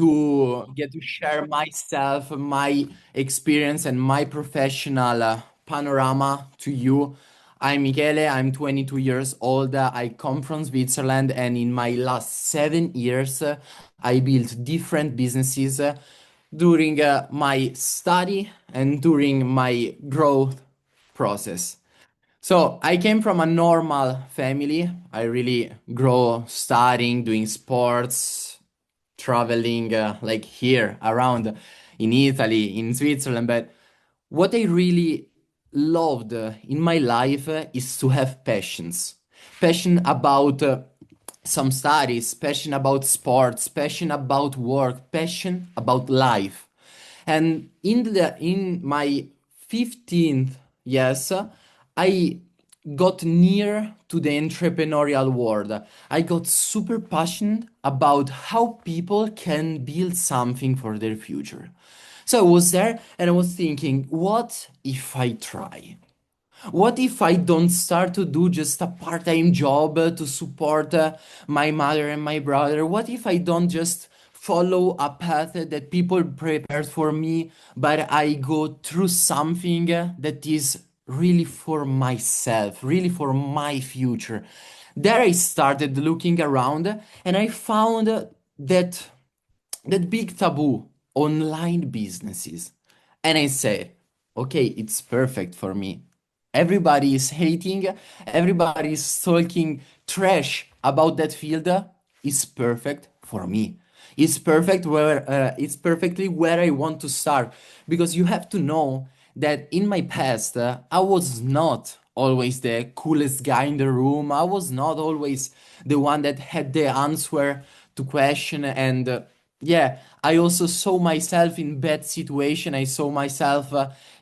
to get to share myself, my experience, and my professional panorama to you. I'm Michele, I'm 22 years old. I come from Switzerland, and in my last 7 years, I built different businesses during my study and during my growth process. So I came from a normal family. I really grow studying, doing sports, traveling like here around in Italy, in Switzerland. But what I really loved in my life is to have passions. Passion about some studies, passion about sports, passion about work, passion about life. And in my 15th years, I got near to the entrepreneurial world. I got super passionate about how people can build something for their future. So I was there and I was thinking, what if I try? What if I don't start to do just a part-time job to support my mother and my brother? What if I don't just follow a path that people prepared for me, but I go through something that is really for myself, really for my future? There I started looking around and I found that big taboo, online businesses. And I said, okay, it's perfect for me. Everybody is hating, everybody is talking trash about that field. It's perfect for me. It's perfectly where I want to start because you have to know that in my past I was not always the coolest guy in the room. I was not always the one that had the answer to question and yeah, I also saw myself in bad situation. I saw myself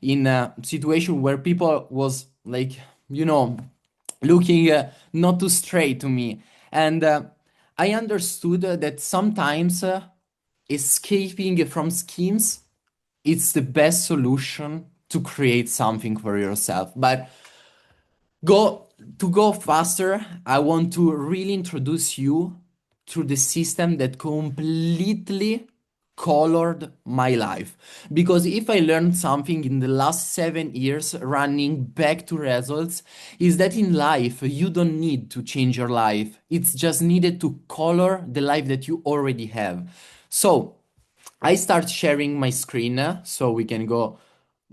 in a situation where people was like, you know, looking not too straight to me. And I understood that sometimes escaping from schemes, it's the best solution to create something for yourself. But go to go faster, I want to really introduce you through the system that completely colored my life. Because if I learned something in the last 7 years running back to results, is that in life you don't need to change your life. It's just needed to color the life that you already have. So I start sharing my screen so we can go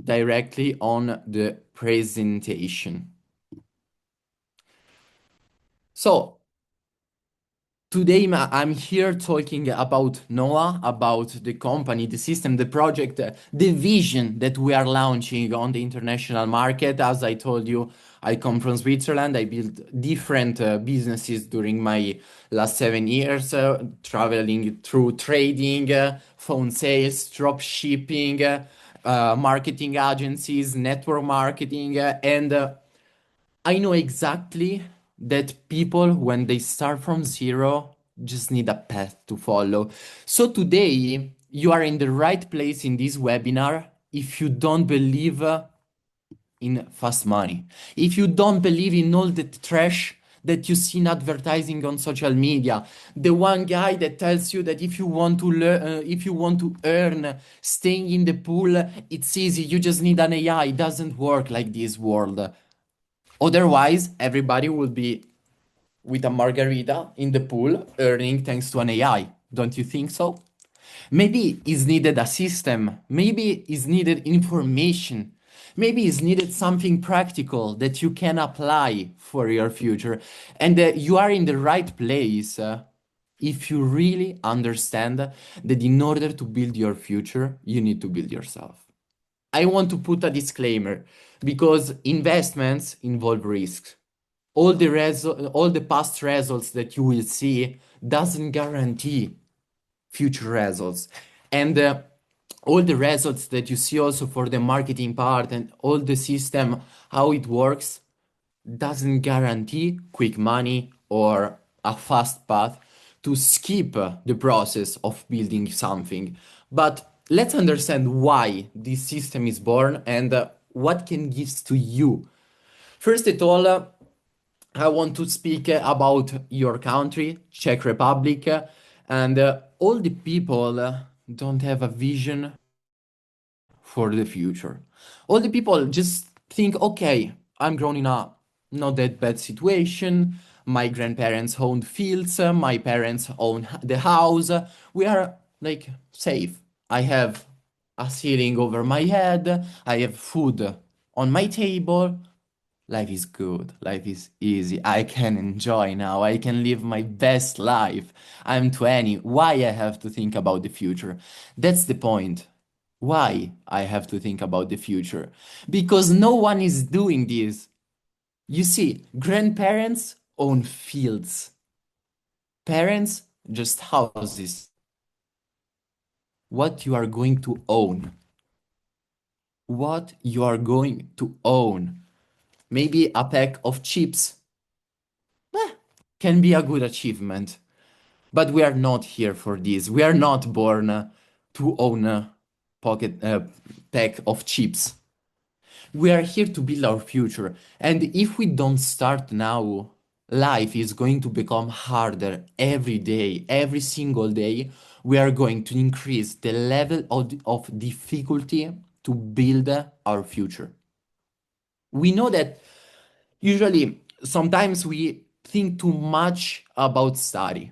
directly on the presentation. So today I'm here talking about Noah, about the company, the system, the project, the vision that we are launching on the international market. As I told you, I come from Switzerland. I built different businesses during my last 7 years, traveling through trading, phone sales, drop shipping, marketing agencies, network marketing, and I know exactly that people, when they start from zero, just need a path to follow. So today, you are in the right place in this webinar if you don't believe in fast money. If you don't believe in all the trash that you see in advertising on social media, the one guy that tells you that if you want to learn, if you want to earn staying in the pool, it's easy. You just need an AI. It doesn't work like this world. Otherwise, everybody will be with a margarita in the pool earning thanks to an AI. Don't you think so? Maybe is needed a system. Maybe is needed information. Maybe is needed something practical that you can apply for your future. And you are in the right place if you really understand that in order to build your future, you need to build yourself. I want to put a disclaimer because investments involve risks. All the past results that you will see doesn't guarantee future results. And all the results that you see also for the marketing part and all the system, how it works, doesn't guarantee quick money or a fast path to skip the process of building something. But let's understand why this system is born and what can give to you. First of all, I want to speak about your country, Czech Republic, and all the people don't have a vision for the future. All the people just think, okay, I'm grown in a not that bad situation. My grandparents owned fields, my parents own the house. We are like safe. I have a ceiling over my head. I have food on my table. Life is good. Life is easy. I can enjoy now. I can live my best life. I'm 20. Why I have to think about the future? That's the point. Why I have to think about the future? Because no one is doing this. You see, grandparents own fields, parents just houses. What you are going to own? What you are going to own? Maybe a pack of chips can be a good achievement. But we are not here for this. We are not born to own a pocket pack of chips. We are here to build our future. And if we don't start now, life is going to become harder every day, every single day. We are going to increase the level of difficulty to build our future. We know that usually sometimes we think too much about study.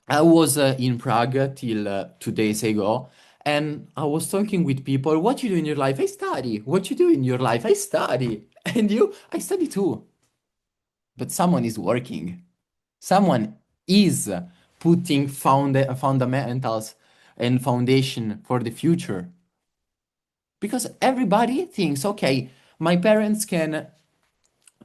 I was in Prague till 2 days ago, and I was talking with people. What you do in your life? I study. What you do in your life? I study. And you? I study too. But someone is working. Someone is putting fundamentals and foundation for the future. Because everybody thinks, okay, my parents can,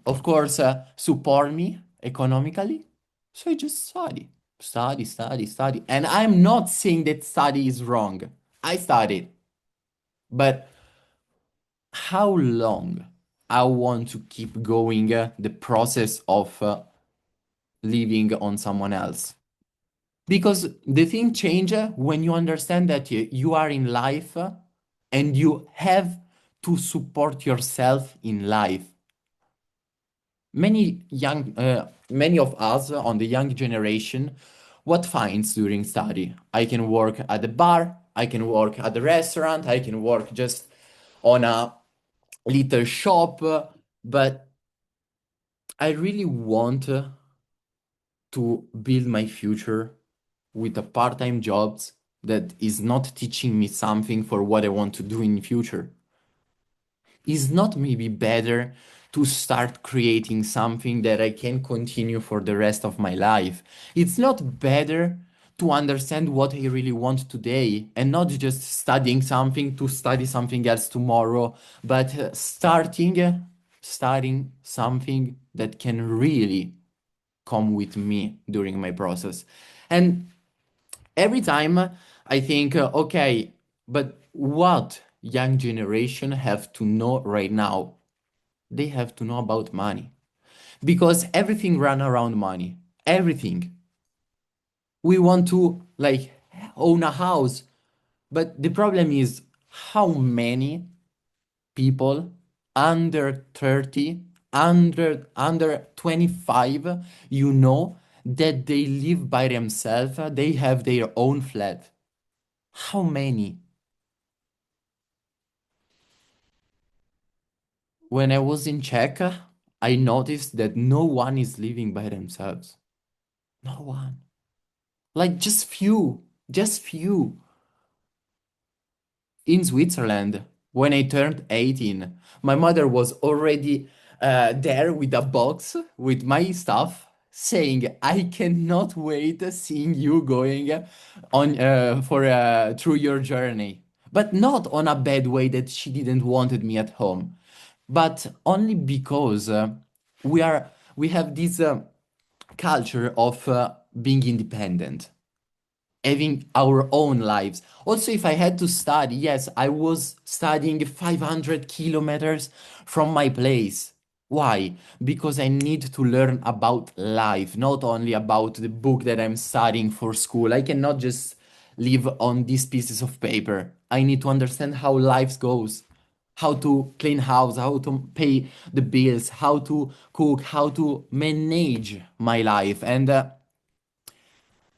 of course, support me economically. So I just study, study, study, study. And I'm not saying that study is wrong. I studied. But how long I want to keep going the process of living on someone else? Because the thing changes when you understand that you are in life and you have to support yourself in life. Many of us on the young generation, what finds during study? I can work at the bar, I can work at the restaurant, I can work just on a little shop, but I really want to build my future with a part-time jobs that is not teaching me something for what I want to do in future. Is not maybe better to start creating something that I can continue for the rest of my life? It's not better to understand what I really want today and not just studying something to study something else tomorrow, but starting something that can really come with me during my process. And every time I think, okay, but what young generation have to know right now? They have to know about money because everything run around money. Everything. We want to like own a house, but the problem is how many people under 30, under 25, you know that they live by themselves, they have their own flat. How many? When I was in Czech, I noticed that no one is living by themselves. No one. Like just few. In Switzerland, when I turned 18, my mother was already there with a box with my stuff, saying, "I cannot wait seeing you going on for through your journey." But not on a bad way that she didn't wanted me at home, but only because we have this culture of being independent, having our own lives. Also, if I had to study, yes, I was studying 500 kilometers from my place. Why? Because I need to learn about life, not only about the book that I'm studying for school. I cannot just live on these pieces of paper. I need to understand how life goes, how to clean house, how to pay the bills, how to cook, how to manage my life. And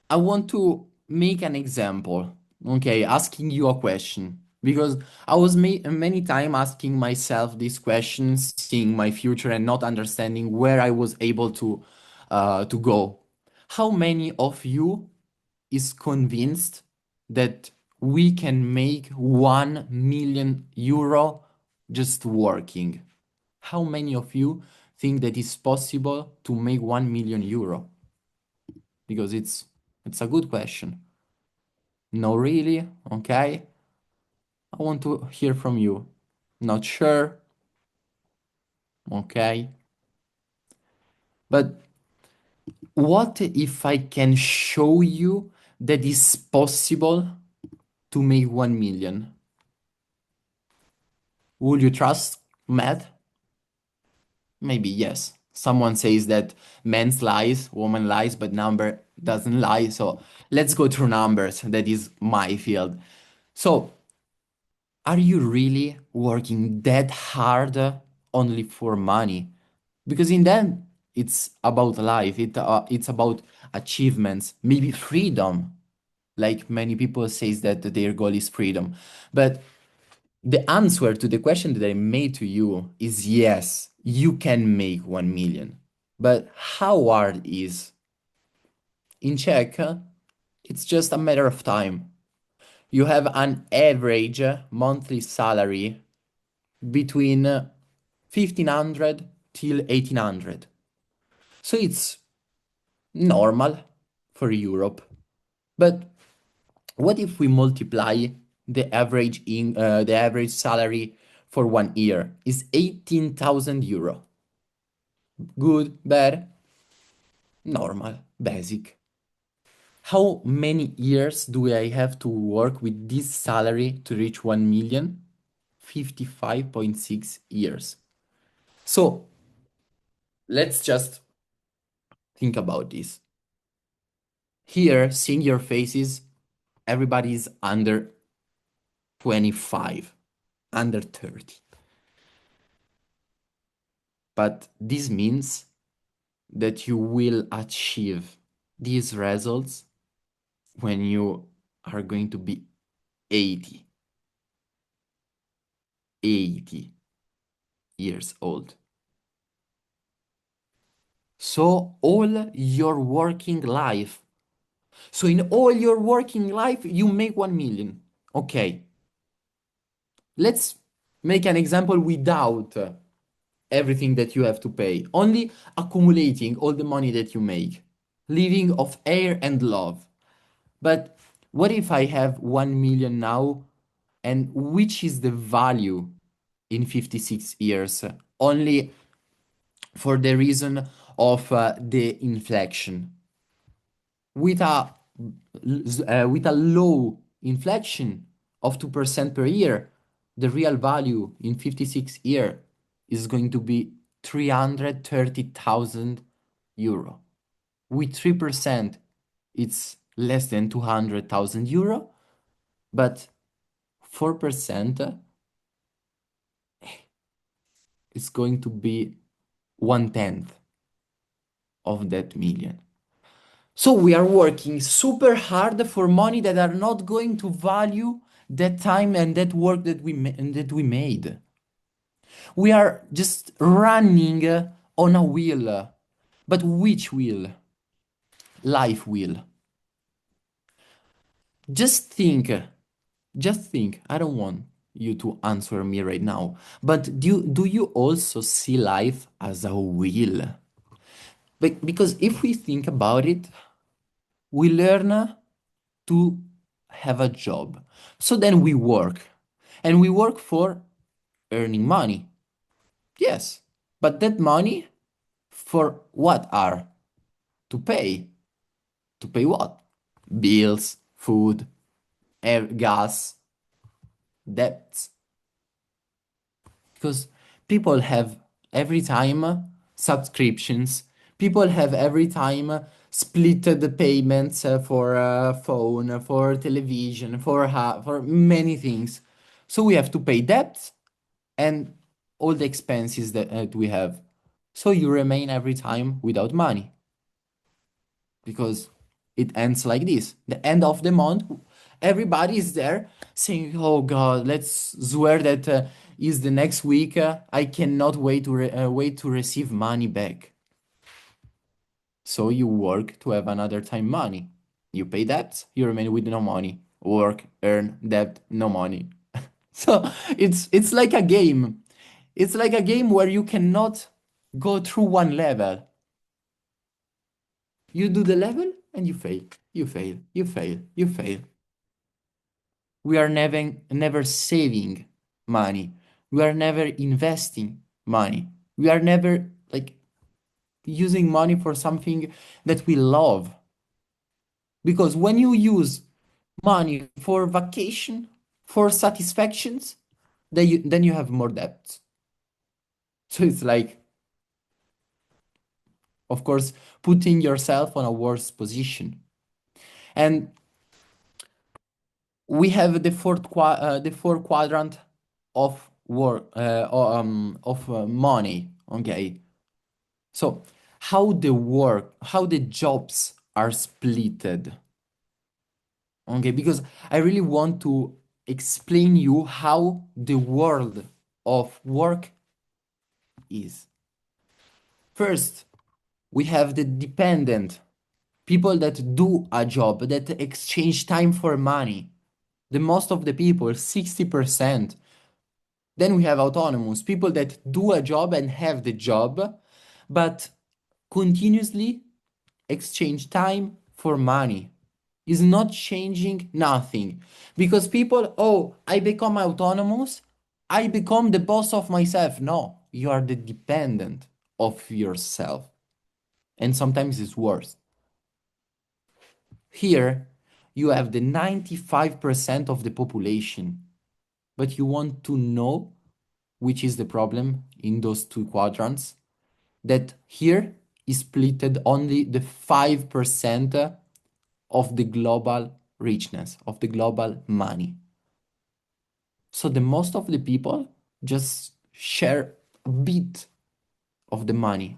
I want to make an example. Okay, asking you a question. Because I was many time asking myself these questions, seeing my future and not understanding where I was able to go. How many of you is convinced that we can make 1 million euro just working? How many of you think that it's possible to make 1 million euro? Because it's a good question. No, really? Okay. I want to hear from you. Not sure. Okay. But what if I can show you that it's possible to make 1 million? Would you trust math? Maybe yes. Someone says that men's lies, woman lies, but number doesn't lie. So let's go through numbers. That is my field. So are you really working that hard only for money? Because in the end, it's about life. It's about achievements, maybe freedom. Like many people says that their goal is freedom. But the answer to the question that I made to you is yes, you can make 1 million. But how hard is? In Czech, it's just a matter of time. You have an average monthly salary between 1500 till 1800. So it's normal for Europe. But what if we multiply the average salary for 1 year is 18,000 euro? Good, bad, normal, basic. How many years do I have to work with this salary to reach 1 million? 55.6 years. So let's just think about this. Here, seeing your faces, everybody's under 25, under 30. But this means that you will achieve these results when you are going to be 80, 80 years old. So all your working life. So in all your working life, you make 1 million. Okay. Let's make an example without everything that you have to pay, only accumulating all the money that you make, living of air and love. But what if I have 1 million now, and which is the value in 56 years? Only for the reason of the inflation. With a low inflation of 2% per year, the real value in 56 year is going to be 330,000 euro. With 3%, it's less than 200,000 euro, but 4% is going to be 1/10 of that million. So we are working super hard for money that are not going to value that time and that work that we made. We are just running on a wheel. But which wheel? Life wheel. Just think, just think. I don't want you to answer me right now. But do you also see life as a wheel? Because if we think about it, we learn to have a job. So then we work. And we work for earning money. Yes. But that money for what are? To pay. To pay what? Bills, food, air, gas, debts. Because people have every time subscriptions. People have every time split the payments for phone, for television, for many things. So we have to pay debts and all the expenses that we have. So you remain every time without money because it ends like this. The end of the month, everybody is there saying, "Oh God, let's swear that is the next week. I cannot wait to receive money back." So you work to have another time money. You pay debts, you remain with no money. Work, earn, debt, no money. So it's like a game. It's like a game where you cannot go through one level. You do the level and you fail. You fail. You fail. You fail. We are never saving money. We are never investing money. We are never like using money for something that we love. Because when you use money for vacation, for satisfactions, then you have more debts. So it's like, of course, putting yourself on a worse position. And we have the fourth quadrant of work of money. Okay, so how the jobs are splitted. Okay, because I really want to explain you how the world of work is. First, we have the dependent people that do a job that exchange time for money. The most of the people, 60%. Then we have autonomous people that do a job and have the job, but continuously exchange time for money. Is not changing nothing. Because people, oh, I become autonomous, I become the boss of myself. No, you are the dependent of yourself. And sometimes it's worse. Here, you have the 95% of the population, but you want to know which is the problem in those two quadrants, that here is splitted only the 5% of the global richness, of the global money. So the most of the people just share a bit of the money.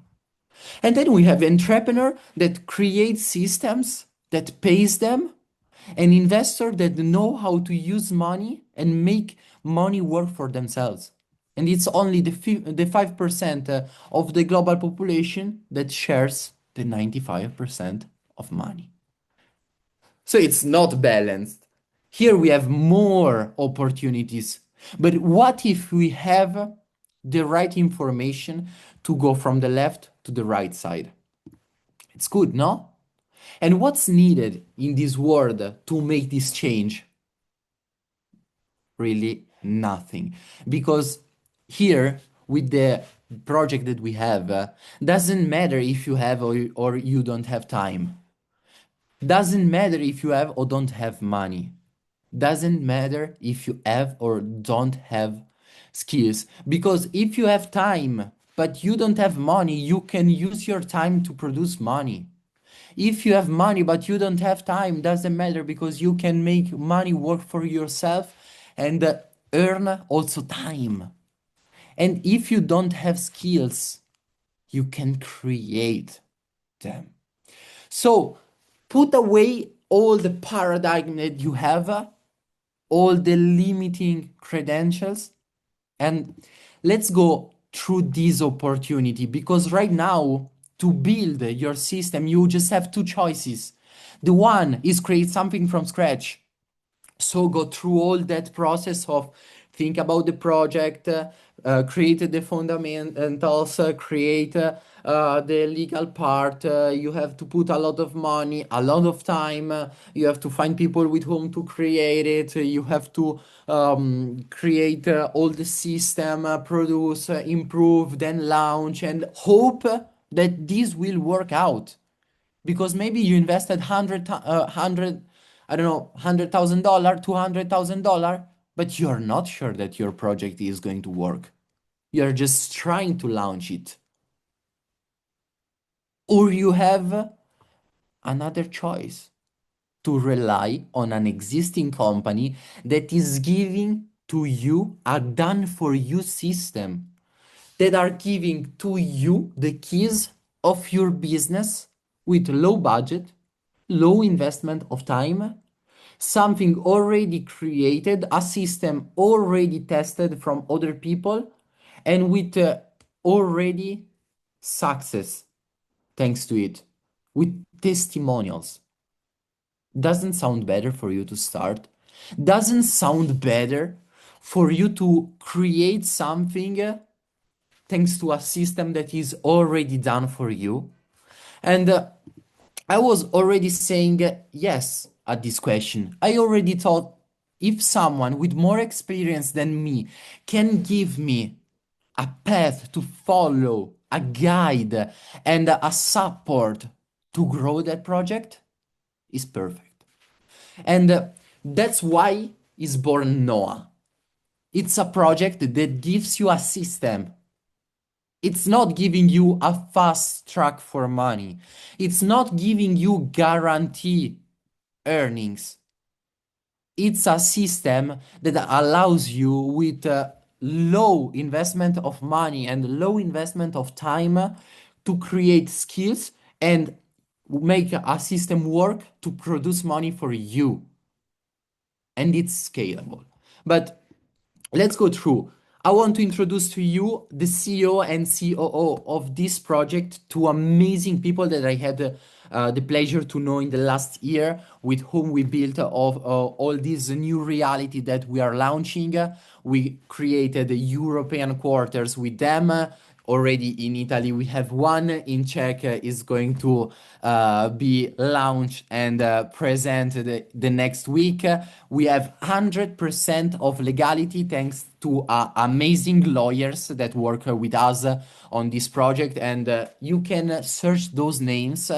And then we have entrepreneur that creates systems that pays them, an investor that know how to use money and make money work for themselves. And it's only the 5% of the global population that shares the 95% of money. So it's not balanced. Here we have more opportunities. But what if we have the right information to go from the left to the right side? It's good, no? And what's needed in this world to make this change? Really nothing. Because here, with the project that we have, doesn't matter if you have or you don't have time. Doesn't matter if you have or don't have money. Doesn't matter if you have or don't have skills. Because if you have time, but you don't have money, you can use your time to produce money. If you have money, but you don't have time, doesn't matter because you can make money work for yourself and earn also time. And if you don't have skills, you can create them. So put away all the paradigm that you have, all the limiting credentials, and let's go through this opportunity because right now, to build your system, you just have two choices. The one is create something from scratch. So go through all that process of think about the project, create the fundamentals, create the legal part. You have to put a lot of money, a lot of time. You have to find people with whom to create it. You have to create all the system, produce, improve, then launch, and hope that this will work out because maybe you invested hundred, I don't know, $100,000, $200,000, but you're not sure that your project is going to work. You're just trying to launch it. Or you have another choice to rely on an existing company that is giving to you a done for you system, that are giving to you the keys of your business with low budget, low investment of time, something already created, a system already tested from other people, and with already success thanks to it, with testimonials. Doesn't sound better for you to start? Doesn't sound better for you to create something thanks to a system that is already done for you? And I was already saying yes at this question. I already thought if someone with more experience than me can give me a path to follow, a guide, and a support to grow that project, is perfect. And that's why is born Noah. It's a project that gives you a system. It's not giving you a fast track for money. It's not giving you guarantee earnings. It's a system that allows you with low investment of money and low investment of time to create skills and make a system work to produce money for you. And it's scalable. But let's go through. I want to introduce to you the CEO and COO of this project, two amazing people that I had the pleasure to know in the last year, with whom we built all this new reality that we are launching. We created European quarters with them. Already in Italy, we have one in Czech is going to be launched and present the next week. We have 100% of legality thanks to amazing lawyers that work with us on this project. And you can search those names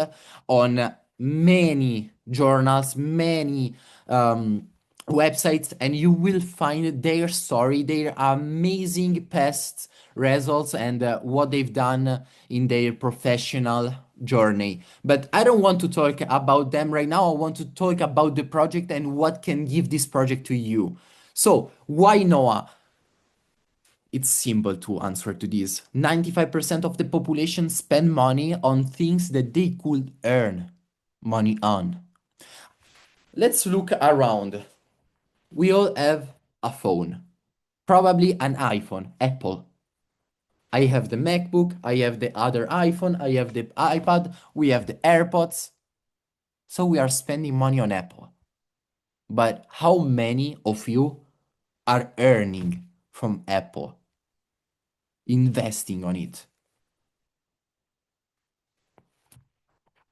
on many journals, many websites, and you will find their story, their amazing past results, and what they've done in their professional journey. But I don't want to talk about them right now. I want to talk about the project and what can give this project to you. So, why Noah? It's simple to answer to this. 95% of the population spend money on things that they could earn money on. Let's look around. We all have a phone, probably an iPhone, Apple. I have the MacBook, I have the other iPhone, I have the iPad, we have the AirPods. So we are spending money on Apple. But how many of you are earning from Apple, investing on it?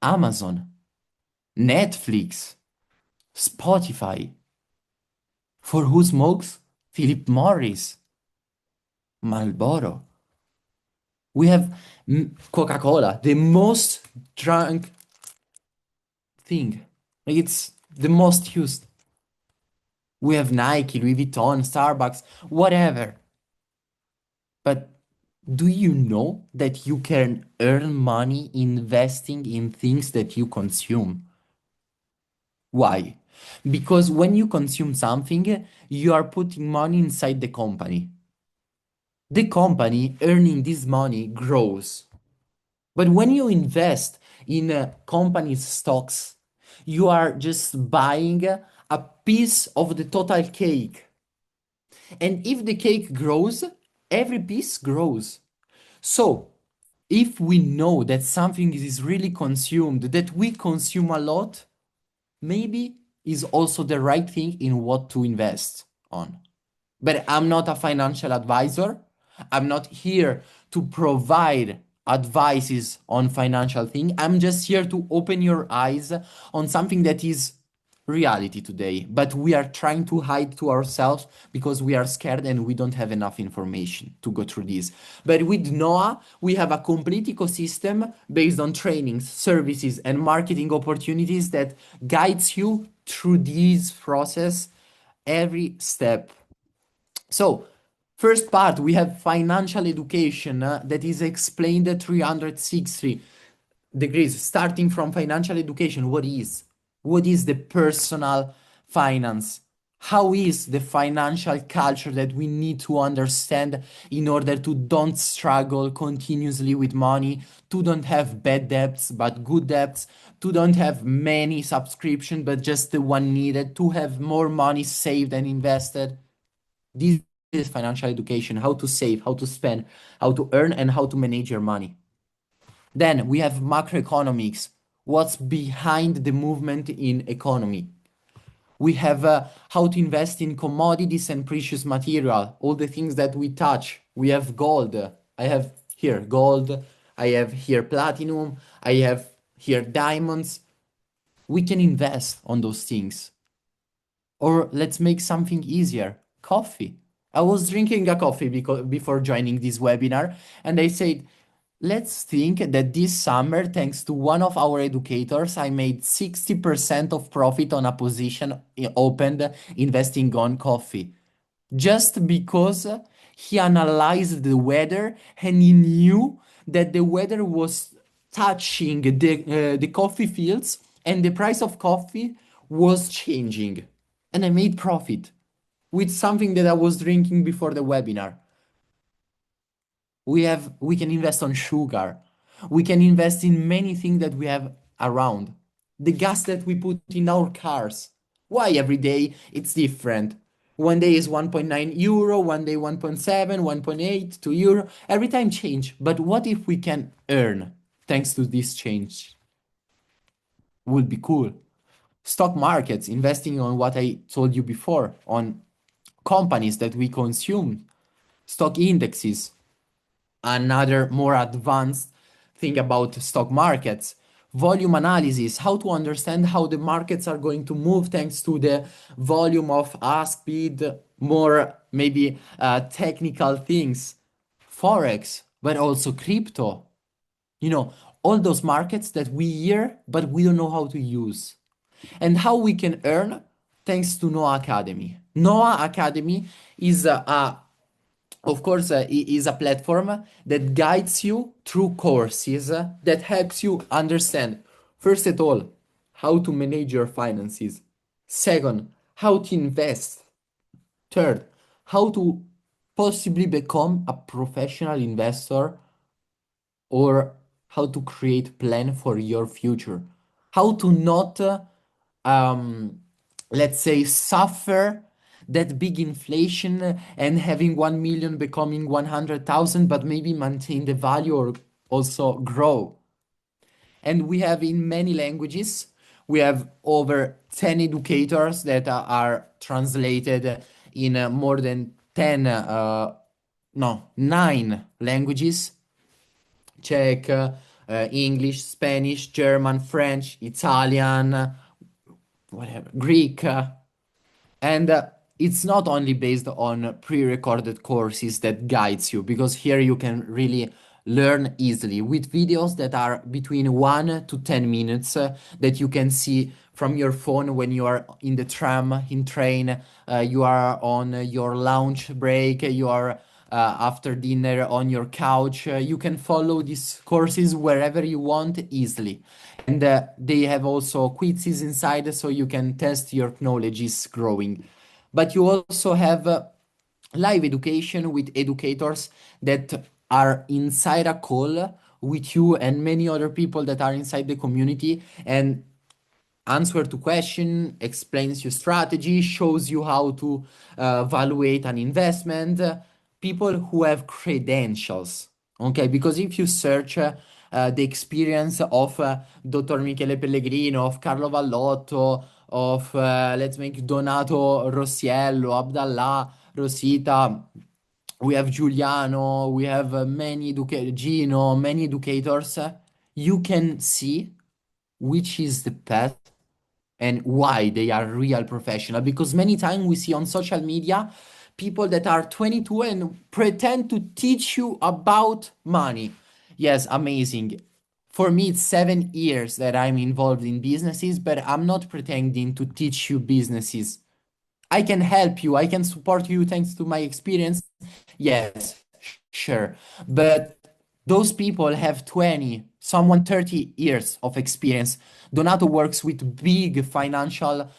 Amazon, Netflix, Spotify. For who smokes? Philip Morris, Marlboro. We have Coca-Cola, the most drunk thing. Like it's the most used. We have Nike, Louis Vuitton, Starbucks, whatever. But do you know that you can earn money investing in things that you consume? Why? Because when you consume something, you are putting money inside the company. The company earning this money grows. But when you invest in a company's stocks, you are just buying a piece of the total cake. And if the cake grows, every piece grows. So, if we know that something is really consumed, that we consume a lot, maybe is also the right thing in what to invest on. But I'm not a financial advisor. I'm not here to provide advices on financial thing. I'm just here to open your eyes on something that is reality today, but we are trying to hide to ourselves because we are scared and we don't have enough information to go through this. But with Noah, we have a complete ecosystem based on trainings, services, and marketing opportunities that guides you through this process every step. So, first part, we have financial education that is explained at 360 degrees, starting from financial education. What is? What is the personal finance? How is the financial culture that we need to understand in order to don't struggle continuously with money, to don't have bad debts but good debts, to don't have many subscriptions but just the one needed, to have more money saved and invested. This is financial education, how to save, how to spend, how to earn, and how to manage your money. Then we have macroeconomics, what's behind the movement in economy. We have how to invest in commodities and precious material, all the things that we touch. We have gold. I have here gold. I have here platinum. I have here diamonds. We can invest on those things. Or let's make something easier. Coffee. I was drinking a coffee before joining this webinar, and I said, let's think that this summer, thanks to one of our educators, I made 60% of profit on a position opened investing on coffee. Just because he analyzed the weather and he knew that the weather was touching the coffee fields and the price of coffee was changing. And I made profit with something that I was drinking before the webinar. We can invest on sugar. We can invest in many things that we have around. The gas that we put in our cars. Why every day it's different? One day is 1.9 euro, one day 1.7, 1.8, 2 euro. Every time change. But what if we can earn thanks to this change? Would be cool. Stock markets, investing on what I told you before, on companies that we consume, stock indexes, another more advanced thing about stock markets, volume analysis, how to understand how the markets are going to move thanks to the volume of ask bid, more maybe technical things, forex, but also crypto. You know, all those markets that we hear but we don't know how to use. And how we can earn thanks to Noah Academy. Noah Academy is of course, is a platform that guides you through courses that helps you understand, first of all, how to manage your finances. Second, how to invest. Third, how to possibly become a professional investor or how to create plan for your future. How to not, um, let's say, suffer that big inflation and having 1 million becoming 100,000, but maybe maintain the value or also grow. And we have in many languages, we have over 10 educators that are translated in more than 10, no, 9 languages. Czech, English, Spanish, German, French, Italian, whatever, Greek. And it's not only based on pre-recorded courses that guides you, because here you can really learn easily with videos that are between 1 to 10 minutes that you can see from your phone when you are in the tram, in train, you are on your lunch break, you are after dinner on your couch. You can follow these courses wherever you want easily. And they have also quizzes inside so you can test your knowledge is growing. But you also have live education with educators that are inside a call with you and many other people that are inside the community and answer to question, explains your strategy, shows you how to evaluate an investment. People who have credentials, okay? Because if you search the experience of Dr. Michele Pellegrino, of Carlo Vallotto, of let's make Donato Rossiello, Abdallah, Rosita, we have Giuliano, we have Gino, many educators. You can see which is the path and why they are real professional, because many times we see on social media people that are 22 and pretend to teach you about money. Yes, amazing. For me it's 7 years that I'm involved in businesses, but I'm not pretending to teach you businesses. I can help you, I can support you thanks to my experience. Yes, sure. But those people have 20, someone 30 years of experience. Donato works with big financial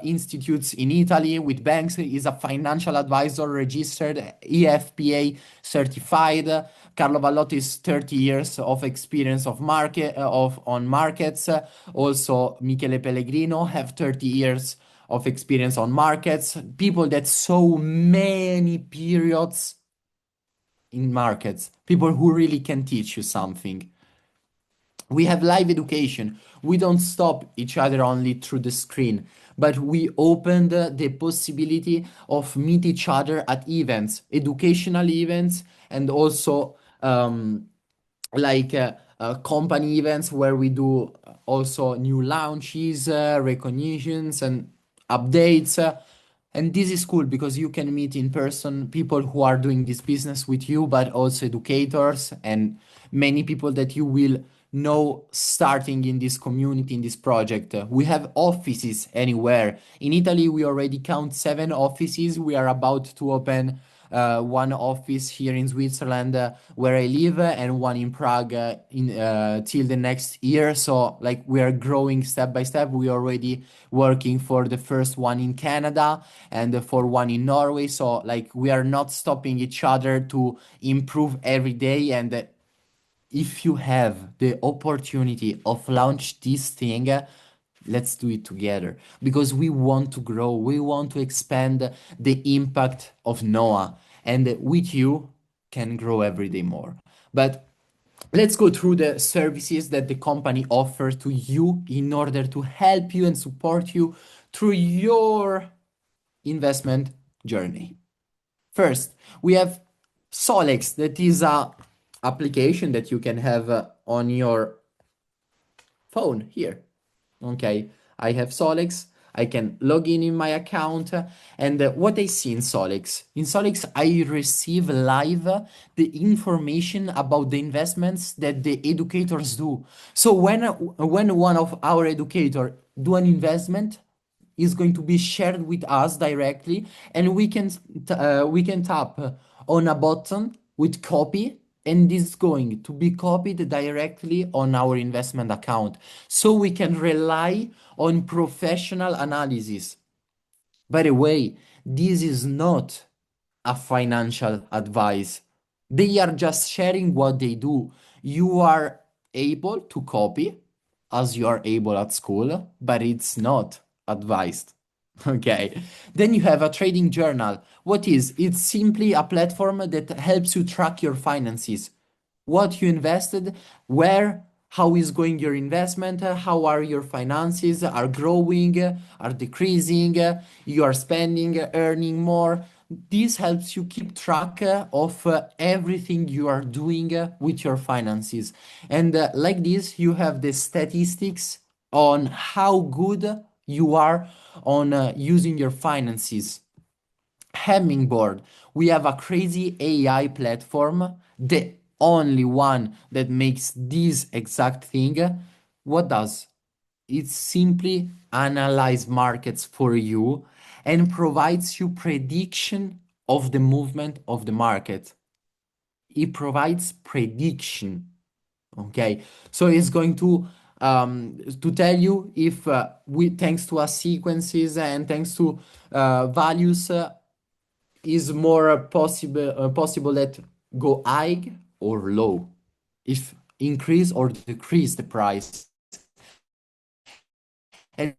institutes in Italy with banks. Is a financial advisor registered, EFPA certified. Carlo Vallotti is 30 years of experience of market of on markets. Also, Michele Pellegrino have 30 years of experience on markets. People that saw many periods in markets. People who really can teach you something. We have live education. We don't stop each other only through the screen, but we opened the possibility of meet each other at events, educational events, and also like company events where we do also new launches, recognitions, and updates. And this is cool because you can meet in person people who are doing this business with you, but also educators and many people that you will know starting in this community, in this project. We have offices anywhere. In Italy, we already count 7 offices. We are about to open one office here in Switzerland where I live, and one in Prague in till the next year. So like we are growing step by step. We already working for the first one in Canada and for one in Norway. So like we are not stopping each other to improve every day. And if you have the opportunity of launch this thing, let's do it together because we want to grow. We want to expand the impact of Noah, and with you can grow every day more. But let's go through the services that the company offers to you in order to help you and support you through your investment journey. First, we have Solex, that is a application that you can have on your phone here. Okay, I have Solex. I can log in my account, and what I see in Solex, I receive live the information about the investments that the educators do. So when one of our educator do an investment, is going to be shared with us directly, and we can tap on a button with copy, and this is going to be copied directly on our investment account, so we can rely on professional analysis. By the way, this is not a financial advice. They are just sharing what they do. You are able to copy as you are able at school, but it's not advised. Okay. Then you have a trading journal. What is? It's simply a platform that helps you track your finances, what you invested, where, how is going your investment, how are your finances, are growing, are decreasing, you are spending, earning more. This helps you keep track of everything you are doing with your finances. And like this, you have the statistics on how good you are on using your finances. Hummingbird. We have a crazy AI platform, the only one that makes this exact thing. What does? It simply analyze markets for you and provides you prediction of the movement of the market. It provides prediction. Okay, so it's going to tell you if we thanks to our sequences and thanks to values is more possible that go high or low, if increase or decrease the price. And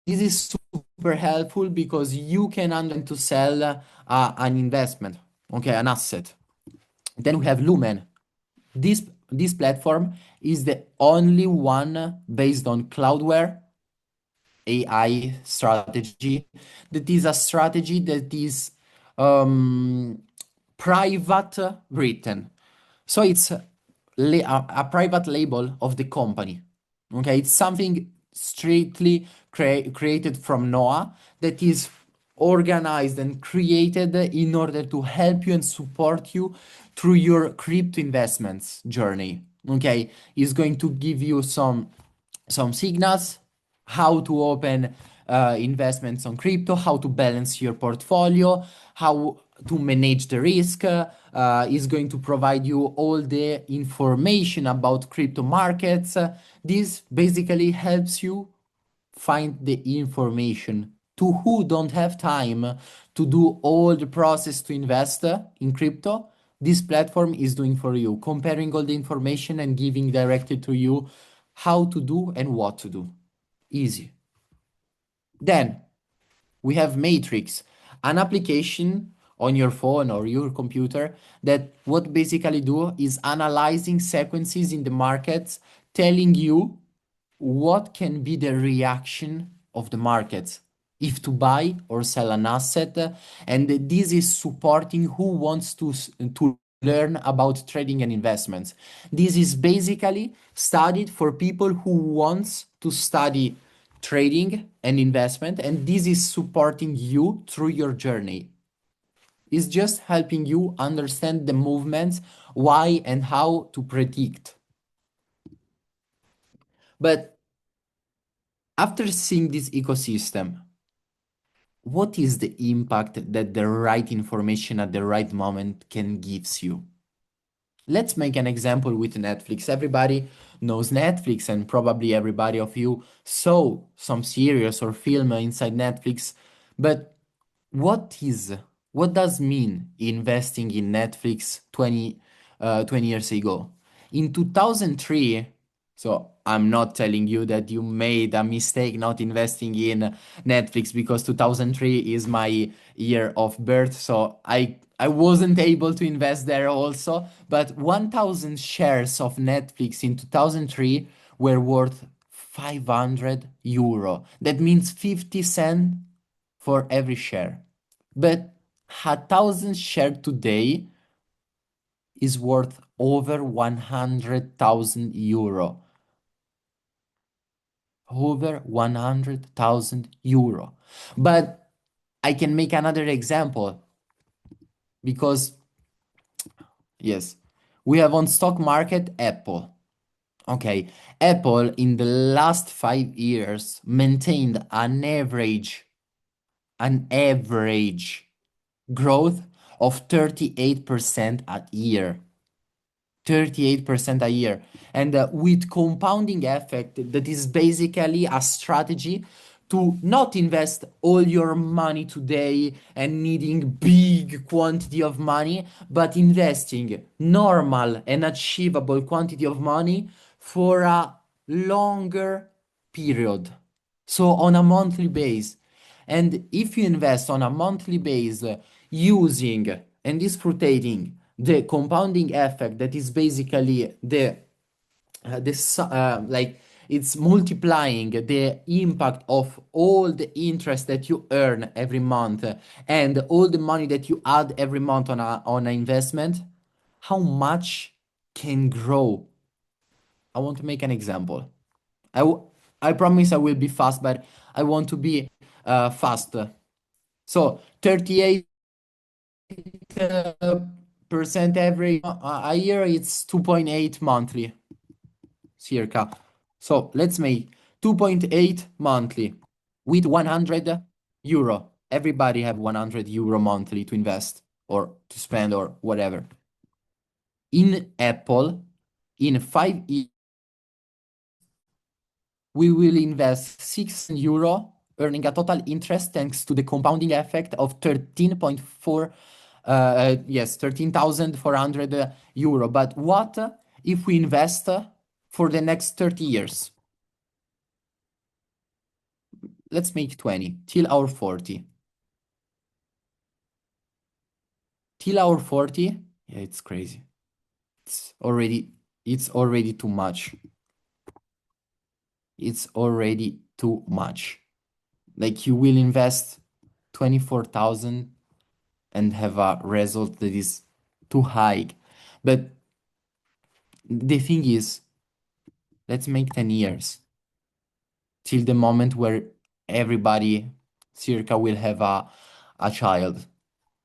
this is super helpful because you can to sell an investment, okay, an asset. Then we have Lumen. This platform is the only one based on Cloudware AI strategy. That is a strategy that is um, private written. So it's a private label of the company. Okay, it's something strictly created from Noah that is organized and created in order to help you and support you through your crypto investments journey. Okay, it's going to give you some signals, how to open investments on crypto, how to balance your portfolio, how to manage the risk. Is going to provide you all the information about crypto markets. This basically helps you find the information. To who don't have time to do all the process to invest in crypto, this platform is doing for you, comparing all the information and giving directly to you how to do and what to do. Easy. Then we have Matrix, an application on your phone or your computer that what basically do is analyzing sequences in the markets, telling you what can be the reaction of the markets if to buy or sell an asset, and this is supporting who wants to learn about trading and investments. This is basically studied for people who wants to study trading and investment, and this is supporting you through your journey. It's just helping you understand the movements, why and how to predict. But after seeing this ecosystem, what is the impact that the right information at the right moment can gives you? Let's make an example with Netflix. Everybody knows Netflix, and probably everybody of you saw some series or film inside Netflix. But what is what does mean investing in Netflix 20 years ago? In 2003, so I'm not telling you that you made a mistake not investing in Netflix, because 2003 is my year of birth, so I wasn't able to invest there also, but 1000 shares of Netflix in 2003 were worth 500 euro. That means 50 cents for every share. But 1000 share today is worth over 100,000 euro. Over 100,000 euro. But I can make another example, because yes, we have on stock market Apple. Okay, Apple in the last 5 years maintained an average growth of 38% a year. 38% a year. And with compounding effect, that is basically a strategy to not invest all your money today and needing big quantity of money, but investing normal and achievable quantity of money for a longer period. So on a monthly base. And if you invest on a monthly base using and disfrutating the compounding effect, that is basically like it's multiplying the impact of all the interest that you earn every month and all the money that you add every month on an investment, how much can grow. I want to make an example. I promise I will be fast, but I want to be fast. So 38 percent every a year, it's 2.8 monthly, circa. So let's make 2.8 monthly with 100 euro. Everybody have 100 euro monthly to invest or to spend or whatever. In Apple, in 5 years, we will invest 6 euro, earning a total interest thanks to the compounding effect of 13.4, yes, 13,400 euro. But what if we invest for the next 30 years? Let's make 20 till our 40. Till our 40, yeah, it's crazy. It's already too much. It's already too much. Like you will invest 24,000 and have a result that is too high. But the thing is, let's make 10 years till the moment where everybody circa will have a child.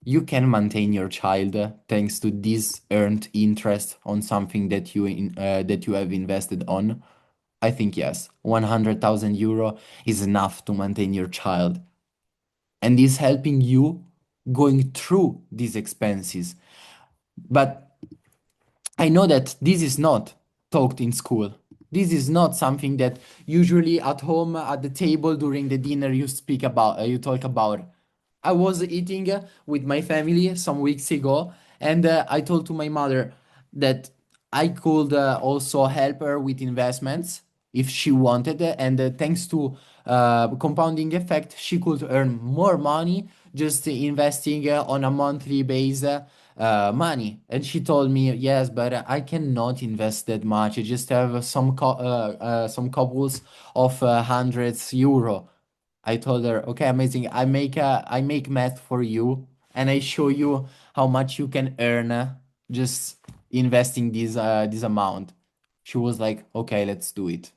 You can maintain your child thanks to this earned interest on something that you have invested on. I think yes, 100,000 euro is enough to maintain your child, and is helping you going through these expenses. But I know that this is not taught in school. This is not something that usually at home at the table during the dinner you speak about, you talk about. I was eating with my family some weeks ago, and I told to my mother that I could also help her with investments if she wanted, and thanks to compounding effect, she could earn more money just investing on a monthly basis money. And she told me, yes, but I cannot invest that much. I just have some couples of hundreds euro. I told her, okay, amazing. I make math for you, and I show you how much you can earn just investing this amount. She was like, okay, let's do it.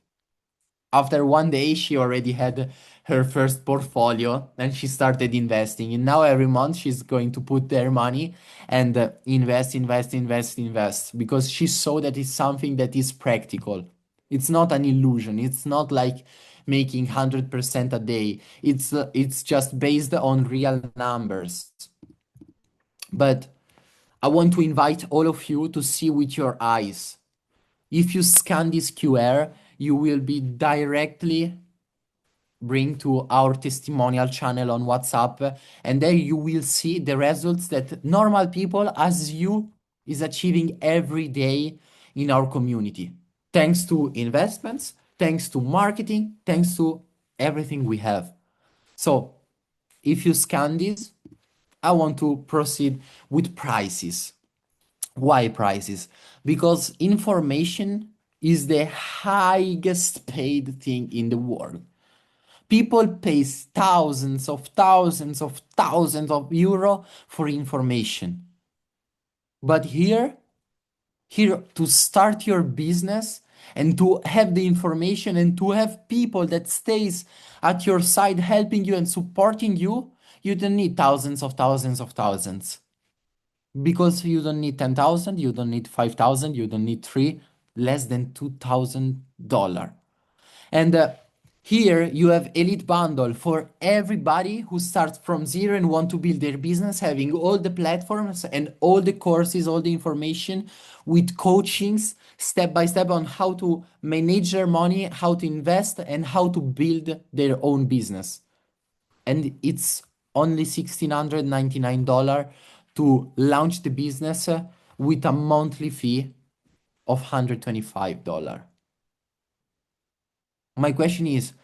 After one day, she already had her first portfolio and she started investing. And now every month she's going to put their money and invest because she saw that it's something that is practical. It's not an illusion. It's not like making 100% a day. It's just based on real numbers. But I want to invite all of you to see with your eyes. If you scan this QR, you will be directly bring to our testimonial channel on WhatsApp, and there you will see the results that normal people as you is achieving every day in our community. Thanks to investments, thanks to marketing, thanks to everything we have. So, if you scan this, I want to proceed with prices. Why prices? Because information is the highest paid thing in the world. People pay thousands of euro for information. But here to start your business and to have the information and to have people that stays at your side helping you and supporting you, you don't need thousands of thousands. Because you don't need 10,000, you don't need 5,000, you don't need three, less than $2,000. And here you have Elite Bundle for everybody who starts from zero and want to build their business, having all the platforms and all the courses, all the information with coachings step by step on how to manage their money, how to invest, and how to build their own business. And it's only $1,699 to launch the business with a monthly fee of $125. My question is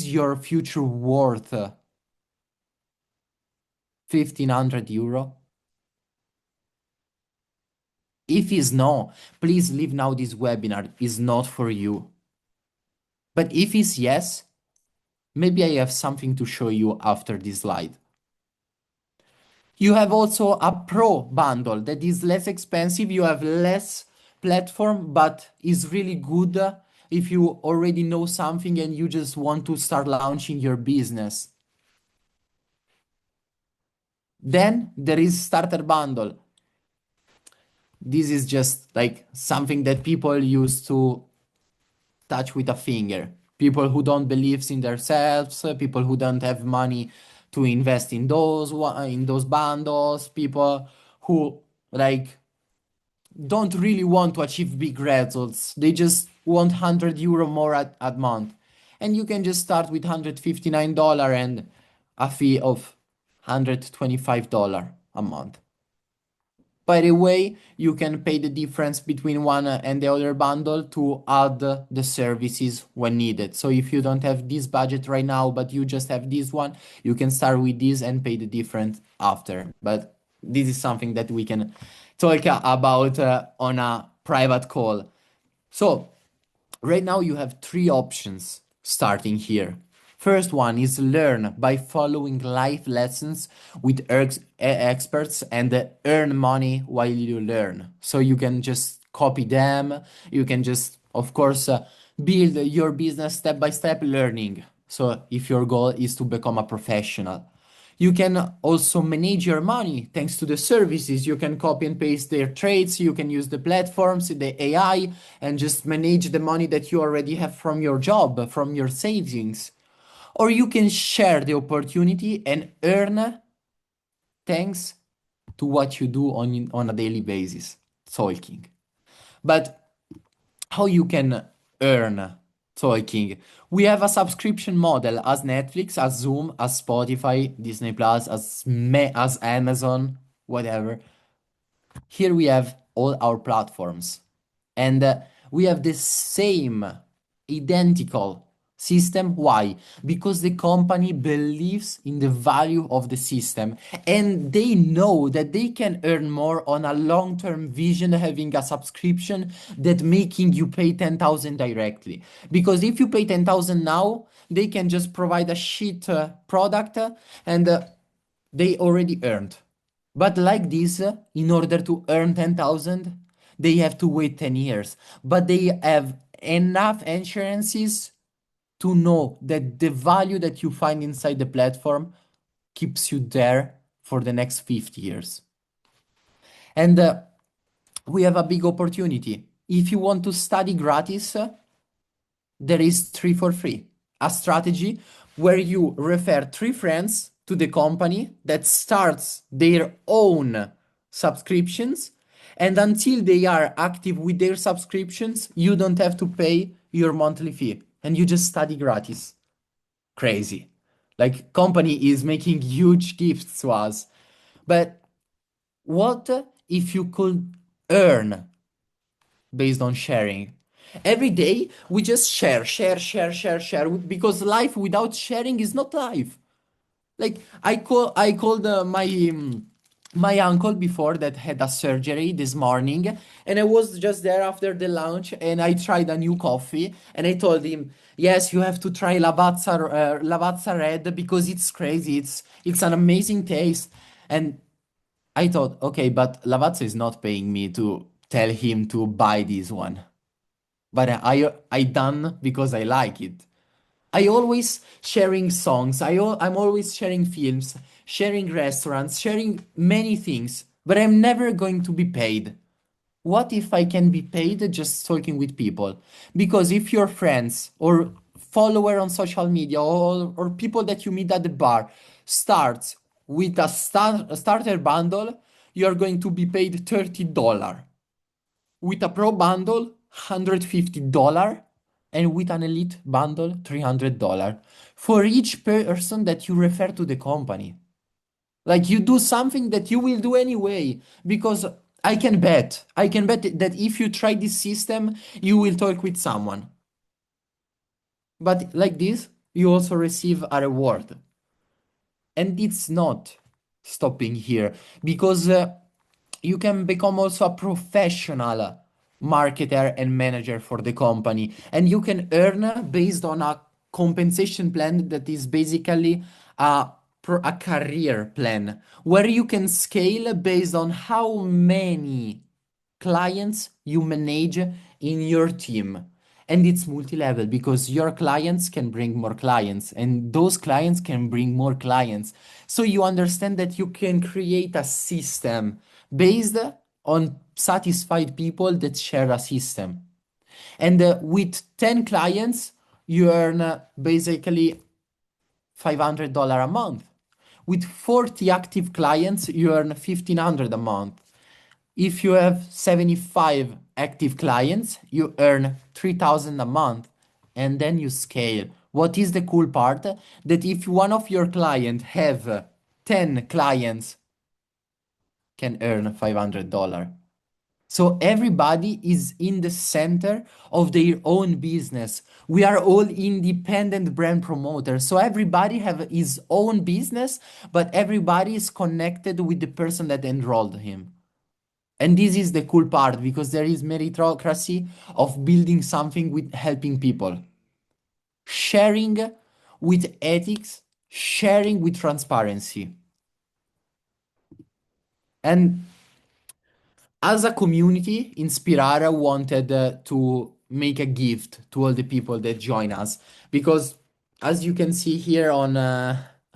your future worth 1,500 euro? If is no, please leave now this webinar is not for you. But if is yes, maybe I have something to show you after this slide. You have also a pro bundle that is less expensive. You have less platform, but is really good if you already know something and you just want to start launching your business. Then there is starter bundle. This is just like something that people used to touch with a finger. People who don't believe in themselves, people who don't have money to invest in those bundles, people who like don't really want to achieve big results. They just want 100 euro more at month. And you can just start with $159 and a fee of $125 a month. By the way, you can pay the difference between one and the other bundle to add the services when needed. So if you don't have this budget right now, but you just have this one, you can start with this and pay the difference after. But this is something that we can talk about on a private call. So right now you have three options starting here. First one is learn by following live lessons with experts and earn money while you learn. So you can just copy them. You can just, of course, build your business step by step learning. So if your goal is to become a professional. You can also manage your money thanks to the services. You can copy and paste their trades. You can use the platforms, the AI, and just manage the money that you already have from your job, from your savings. Or you can share the opportunity and earn thanks to what you do on a daily basis, talking. But how you can earn talking. We have a subscription model as Netflix, as Zoom, as Spotify, Disney Plus, as Amazon, whatever. Here we have all our platforms, and we have the same identical system. Why? Because the company believes in the value of the system, and they know that they can earn more on a long-term vision having a subscription that making you pay 10,000 directly. Because if you pay 10,000 now, they can just provide a shit product, and they already earned. But like this, in order to earn 10,000, they have to wait 10 years. But they have enough insurances to know that the value that you find inside the platform keeps you there for the next 50 years. And we have a big opportunity. If you want to study gratis, there is three for free, a strategy where you refer three friends to the company that starts their own subscriptions, and until they are active with their subscriptions you don't have to pay your monthly fee and you just study gratis. Crazy. Like, company is making huge gifts to us. But what if you could earn based on sharing? Every day we just share, because life without sharing is not life. Like, I called my uncle before that had a surgery this morning, and I was just there after the lunch, and I tried a new coffee, and I told him, yes, you have to try Lavazza Red because it's crazy. It's an amazing taste. And I thought, okay, but Lavazza is not paying me to tell him to buy this one. But I done because I like it. I always sharing songs. I'm always sharing films, sharing restaurants, sharing many things, but I'm never going to be paid. What if I can be paid just talking with people? Because if your friends or follower on social media, or people that you meet at the bar starts with a starter bundle, you're going to be paid $30. With a pro bundle, $150, and with an elite bundle, $300 for each person that you refer to the company. Like, you do something that you will do anyway, because I can bet that if you try this system, you will talk with someone. But like this, you also receive a reward. And it's not stopping here, because you can become also a professional marketer and manager for the company, and you can earn based on a compensation plan that is basically a career plan where you can scale based on how many clients you manage in your team. And it's multi-level because your clients can bring more clients and those clients can bring more clients. So you understand that you can create a system based on satisfied people that share a system. And with 10 clients, you earn basically $500 a month. With 40 active clients, you earn 1,500 a month. If you have 75 active clients, you earn 3,000 a month, and then you scale. What is the cool part? That if one of your clients have 10 clients, can earn $500. So everybody is in the center of their own business. We are all independent brand promoters. So everybody have his own business, but everybody is connected with the person that enrolled him. And this is the cool part, because there is meritocracy of building something with helping people. Sharing with ethics, sharing with transparency. And as a community, Inspirara wanted to make a gift to all the people that join us, because as you can see here on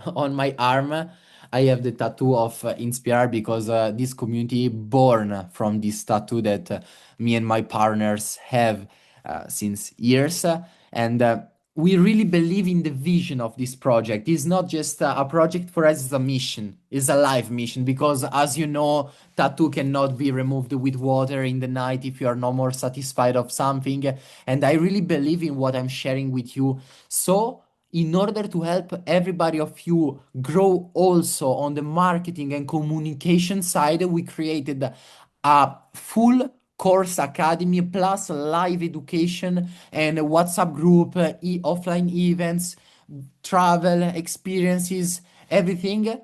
on my arm, I have the tattoo of Inspirar, because this community born from this tattoo that me and my partners have since years. And we really believe in the vision of this project. It's not just a project for us, it's a mission. It's a life mission because, as you know, tattoo cannot be removed with water in the night if you are no more satisfied of something. And I really believe in what I'm sharing with you. So, in order to help everybody of you grow also on the marketing and communication side, we created a full course academy plus live education and a WhatsApp group, offline events, travel experiences, everything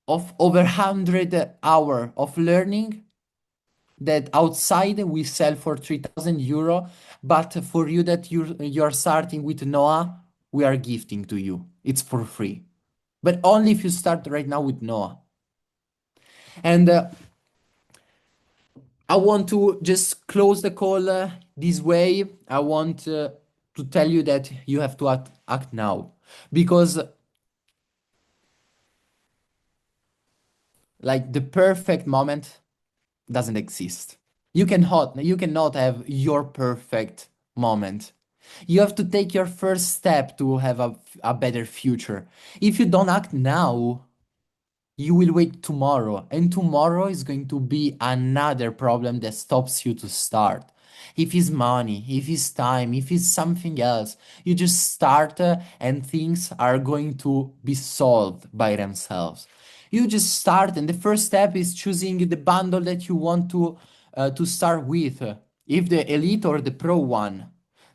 of over 100 hour of learning that outside we sell for 3,000 euro, but for you that you're starting with Noah, we are gifting to you. It's for free, but only if you start right now with Noah. And I want to just close the call this way. I want to tell you that you have to act now because, like, the perfect moment doesn't exist. You cannot have your perfect moment. You have to take your first step to have a better future. If you don't act now, you will wait tomorrow, and tomorrow is going to be another problem that stops you to start. If it's money, if it's time, if it's something else, you just start and things are going to be solved by themselves. You just start, and the first step is choosing the bundle that you want to start with, if the elite or the pro one.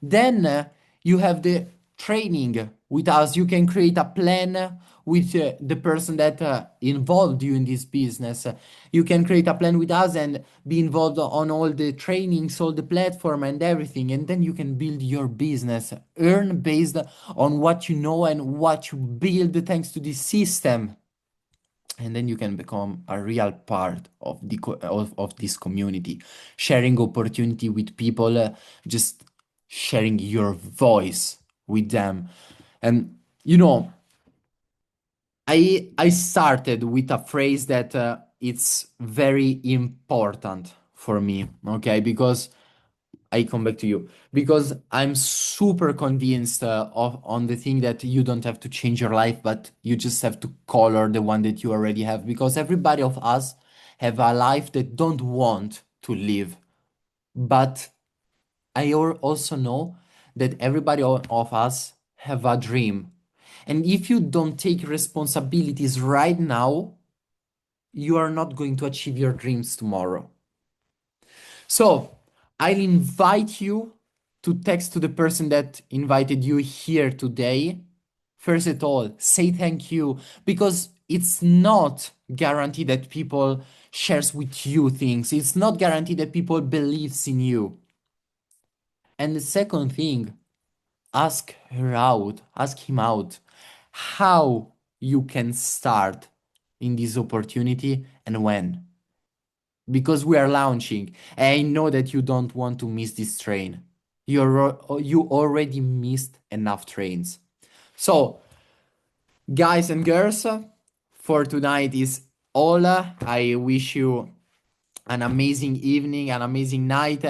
Then you have the training with us. You can create a plan with the person that involved you in this business. You can create a plan with us and be involved on all the trainings, all the platform and everything. And then you can build your business, earn based on what you know and what you build thanks to this system. And then you can become a real part of of this community, sharing opportunity with people, just sharing your voice with them. And you know, I started with a phrase that it's very important for me, okay? Because I come back to you because I'm super convinced of on the thing that you don't have to change your life, but you just have to color the one that you already have. Because everybody of us have a life that don't want to live, but also know that everybody of us have a dream, and if you don't take responsibilities right now, you are not going to achieve your dreams tomorrow. So I'll invite you to text to the person that invited you here today. First of all, say thank you because it's not guaranteed that people shares with you things. It's not guaranteed that people believes in you. And the second thing, ask her out, ask him out how you can start in this opportunity and when, because we are launching. I know that you don't want to miss this train. You already missed enough trains. So, guys and girls, for tonight is all. I wish you an amazing evening, an amazing night,